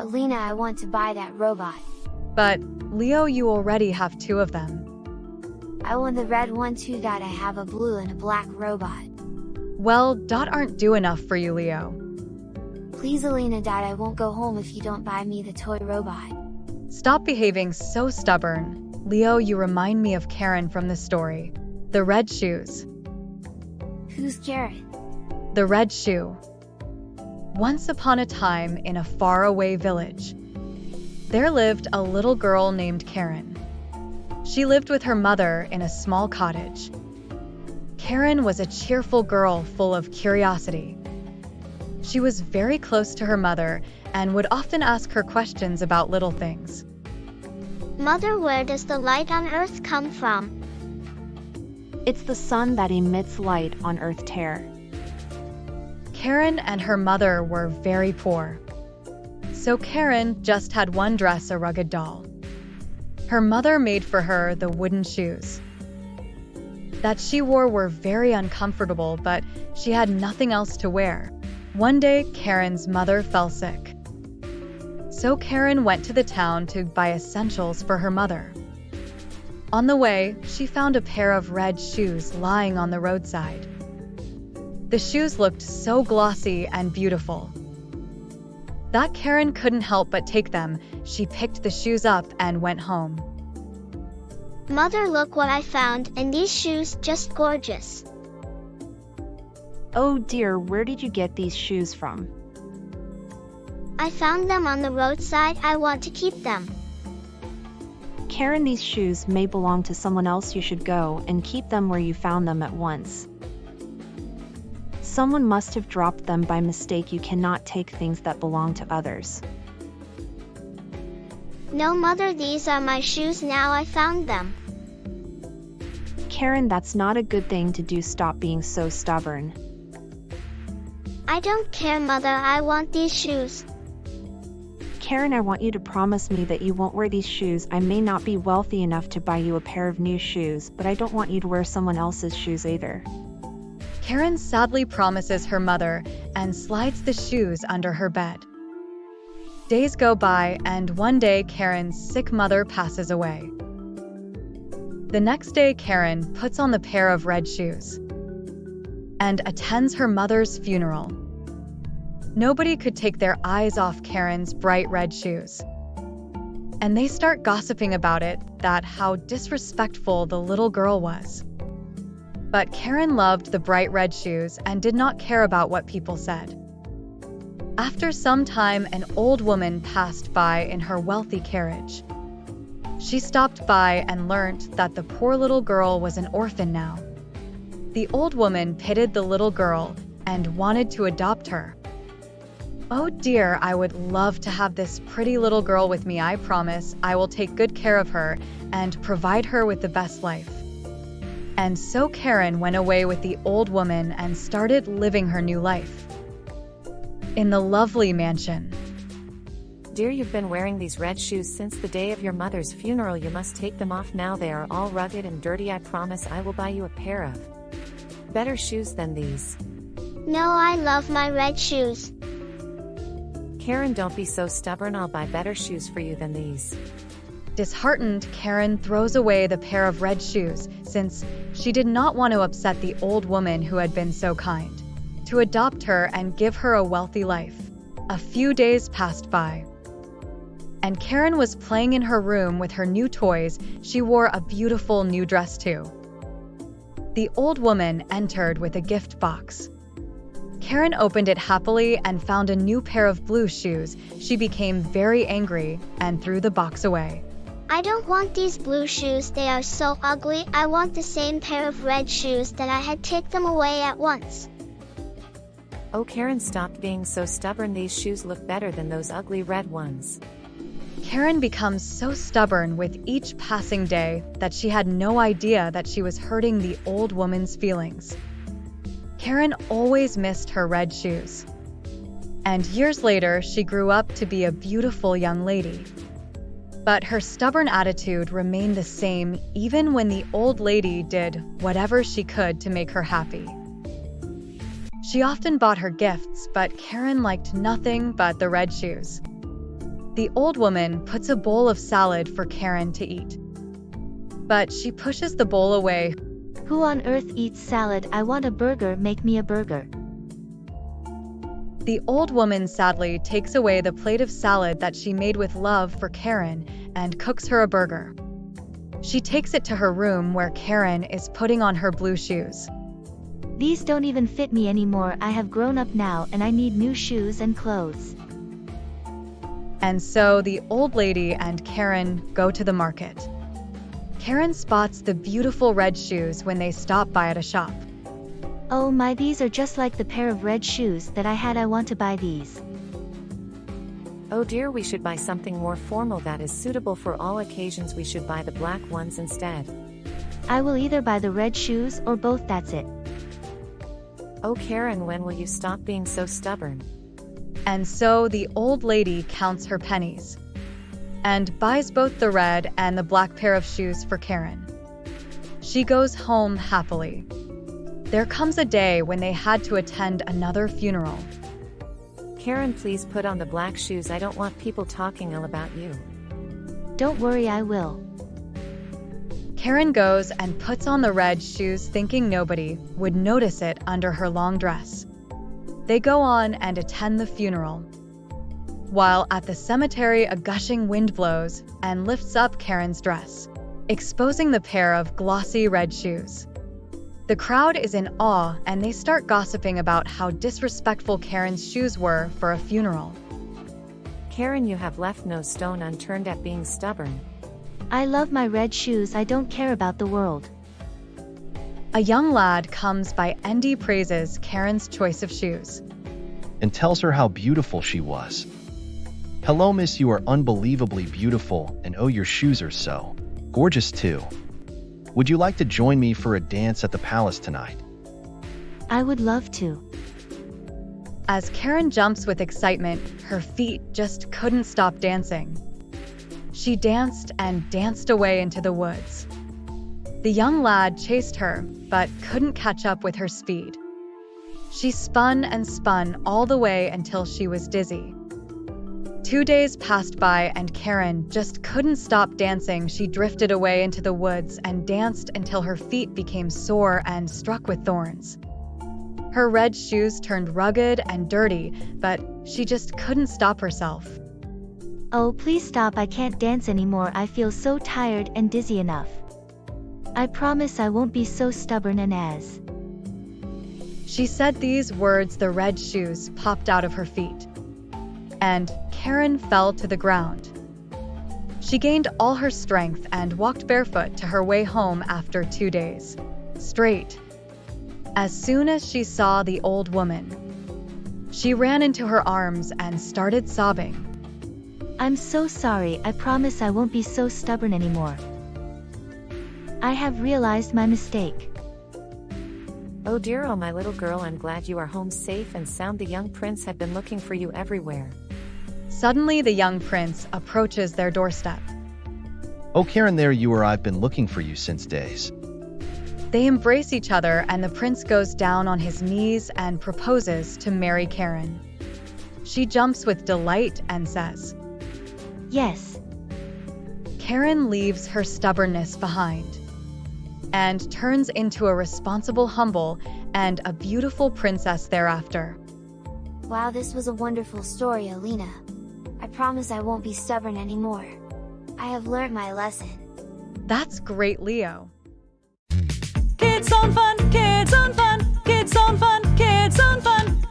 Alina, I want to buy that robot. But, Leo, you already have 2 of them. I want the red one too. Dad, I have a blue and a black robot. Well, Dot aren't do enough for you, Leo. Please, Alina, Dad, I won't go home if you don't buy me the toy robot. Stop behaving so stubborn. Leo, you remind me of Karen from the story. The red shoes. Who's Karen? The red shoe. Once upon a time, in a faraway village, there lived a little girl named Karen. She lived with her mother in a small cottage. Karen was a cheerful girl full of curiosity. She was very close to her mother and would often ask her questions about little things. Mother, where does the light on Earth come from? It's the sun that emits light on Earth Terre. Karen and her mother were very poor. So Karen just had one dress, a rugged doll. Her mother made for her the wooden shoes that she wore were very uncomfortable, but she had nothing else to wear. One day, Karen's mother fell sick. So Karen went to the town to buy essentials for her mother. On the way, she found a pair of red shoes lying on the roadside. The shoes looked so glossy and beautiful that Karen couldn't help but take them. She picked the shoes up and went home. Mother, look what I found, and these shoes just gorgeous. Oh dear, where did you get these shoes from? I found them on the roadside. I want to keep them. Karen, these shoes may belong to someone else. You should go and keep them where you found them at once. Someone must have dropped them by mistake. You cannot take things that belong to others. No, Mother, these are my shoes. Now I found them. Karen, that's not a good thing to do. Stop being so stubborn. I don't care, Mother. I want these shoes. Karen, I want you to promise me that you won't wear these shoes. I may not be wealthy enough to buy you a pair of new shoes, but I don't want you to wear someone else's shoes either. Karen sadly promises her mother and slides the shoes under her bed. Days go by, and one day Karen's sick mother passes away. The next day, Karen puts on the pair of red shoes and attends her mother's funeral. Nobody could take their eyes off Karen's bright red shoes. And they start gossiping about it, that how disrespectful the little girl was. But Karen loved the bright red shoes and did not care about what people said. After some time, an old woman passed by in her wealthy carriage. She stopped by and learned that the poor little girl was an orphan now. The old woman pitied the little girl and wanted to adopt her. "Oh dear, I would love to have this pretty little girl with me. I promise I will take good care of her and provide her with the best life." And so Karen went away with the old woman and started living her new life in the lovely mansion. Dear, you've been wearing these red shoes since the day of your mother's funeral. You must take them off now. They are all rugged and dirty. I promise I will buy you a pair of better shoes than these. No, I love my red shoes. Karen, don't be so stubborn. I'll buy better shoes for you than these. Disheartened, Karen throws away the pair of red shoes since she did not want to upset the old woman who had been so kind to adopt her and give her a wealthy life. A few days passed by, and Karen was playing in her room with her new toys. She wore a beautiful new dress too. The old woman entered with a gift box. Karen opened it happily and found a new pair of blue shoes. She became very angry and threw the box away. I don't want these blue shoes. They are so ugly. I want the same pair of red shoes that I had. Take them away at once. Oh, Karen, stop being so stubborn. These shoes look better than those ugly red ones. Karen becomes so stubborn with each passing day that she had no idea that she was hurting the old woman's feelings. Karen always missed her red shoes. And years later, she grew up to be a beautiful young lady. But her stubborn attitude remained the same even when the old lady did whatever she could to make her happy. She often bought her gifts, but Karen liked nothing but the red shoes. The old woman puts a bowl of salad for Karen to eat. But she pushes the bowl away. Who on earth eats salad? I want a burger, make me a burger. The old woman sadly takes away the plate of salad that she made with love for Karen and cooks her a burger. She takes it to her room where Karen is putting on her blue shoes. These don't even fit me anymore. I have grown up now and I need new shoes and clothes. And so the old lady and Karen go to the market. Karen spots the beautiful red shoes when they stop by at a shop. Oh my, these are just like the pair of red shoes that I had. I want to buy these. Oh dear, we should buy something more formal that is suitable for all occasions. We should buy the black ones instead. I will either buy the red shoes or both, that's it. Oh Karen, when will you stop being so stubborn? And so the old lady counts her pennies and buys both the red and the black pair of shoes for Karen. She goes home happily. There comes a day when they had to attend another funeral. Karen, please put on the black shoes. I don't want people talking ill about you. Don't worry, I will. Karen goes and puts on the red shoes, thinking nobody would notice it under her long dress. They go on and attend the funeral. While at the cemetery, a gushing wind blows and lifts up Karen's dress, exposing the pair of glossy red shoes. The crowd is in awe and they start gossiping about how disrespectful Karen's shoes were for a funeral. Karen, you have left no stone unturned at being stubborn. I love my red shoes. I don't care about the world. A young lad comes by and he praises Karen's choice of shoes and tells her how beautiful she was. Hello, miss, you are unbelievably beautiful, and oh, your shoes are so gorgeous too. Would you like to join me for a dance at the palace tonight? I would love to. As Karen jumps with excitement, her feet just couldn't stop dancing. She danced and danced away into the woods. The young lad chased her, but couldn't catch up with her speed. She spun and spun all the way until she was dizzy. 2 days passed by and Karen just couldn't stop dancing. She drifted away into the woods and danced until her feet became sore and struck with thorns. Her red shoes turned rugged and dirty, but she just couldn't stop herself. Oh, please stop. I can't dance anymore. I feel so tired and dizzy enough. I promise I won't be so stubborn. And as she said these words, the red shoes popped out of her feet, and Karen fell to the ground. She gained all her strength and walked barefoot to her way home after 2 days straight. As soon as she saw the old woman, she ran into her arms and started sobbing. I'm so sorry. I promise I won't be so stubborn anymore. I have realized my mistake. Oh dear, oh my little girl, I'm glad you are home safe and sound. The young prince had been looking for you everywhere. Suddenly, the young prince approaches their doorstep. Oh, Karen, there you are. I've been looking for you since days. They embrace each other and the prince goes down on his knees and proposes to marry Karen. She jumps with delight and says, Yes. Karen leaves her stubbornness behind and turns into a responsible, humble, and a beautiful princess thereafter. Wow, this was a wonderful story, Alina. I promise I won't be stubborn anymore. I have learned my lesson. That's great, Leo.